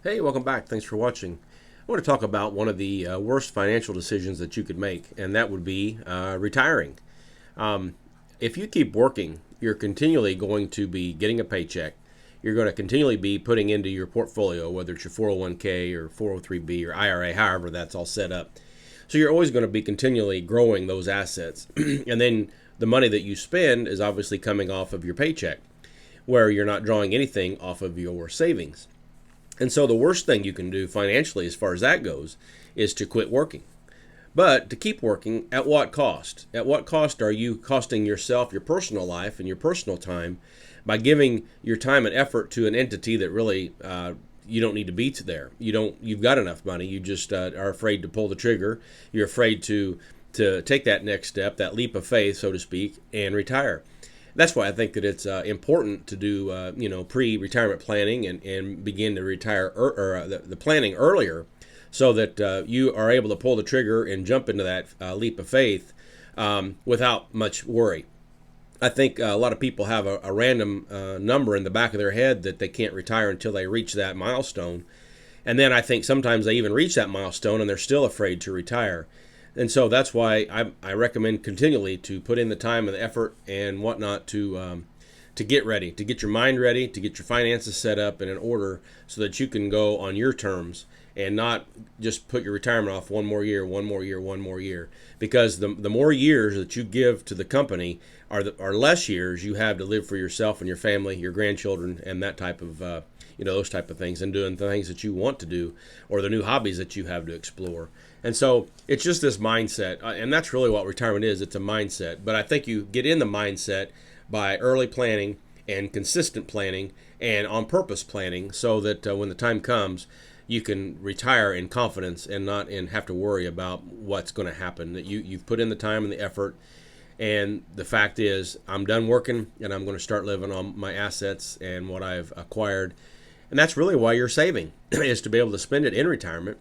Hey, welcome back. Thanks for watching. I want to talk about one of the worst financial decisions that you could make, and that would be retiring. Um, if you keep working, you're continually going to be getting a paycheck. You're going to continually be putting into your portfolio, whether it's your 401k or 403b or IRA, however that's all set up. So you're always going to be continually growing those assets. And then the money that you spend is obviously coming off of your paycheck, where you're not drawing anything off of your savings. And so the worst thing you can do financially, as far as that goes, is to quit working. But to keep working, at what cost? At what cost are you costing yourself your personal life and your personal time by giving your time and effort to an entity that really you don't need to be to there? You've got enough money. You just are afraid to pull the trigger. You're afraid to take that next step, that leap of faith, so to speak, and retire. That's why I think that it's important to do pre-retirement planning and begin to retire the planning earlier, so that you are able to pull the trigger and jump into that leap of faith without much worry. I think a lot of people have a random number in the back of their head that they can't retire until they reach that milestone. And then I think sometimes they even reach that milestone and they're still afraid to retire. And so that's why I recommend continually to put in the time and the effort and whatnot to get ready, to get your mind ready, to get your finances set up and in order so that you can go on your terms and not just put your retirement off one more year, one more year, one more year. Because the more years that you give to the company are less years you have to live for yourself and your family, your grandchildren, and that type of those type of things, and doing the things that you want to do or the new hobbies that you have to explore. And so it's just this mindset, and that's really what retirement is. It's a mindset. But I think you get in the mindset by early planning and consistent planning and on purpose planning, so that when the time comes, you can retire in confidence and not have to worry about what's going to happen. That you've put in the time and the effort. And the fact is, I'm done working and I'm going to start living on my assets and what I've acquired. And that's really why you're saving, is to be able to spend it in retirement.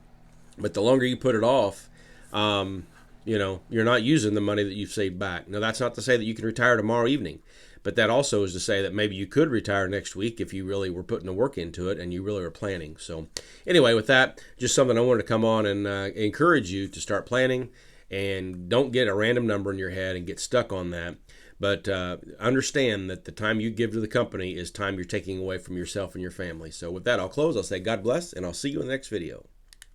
But the longer you put it off, you're not using the money that you've saved back. Now, that's not to say that you can retire tomorrow evening, but that also is to say that maybe you could retire next week if you really were putting the work into it and you really were planning. So anyway, with that, just something I wanted to come on and encourage you to start planning, and don't get a random number in your head and get stuck on that. But understand that the time you give to the company is time you're taking away from yourself and your family. So with that, I'll close. I'll say God bless, and I'll see you in the next video.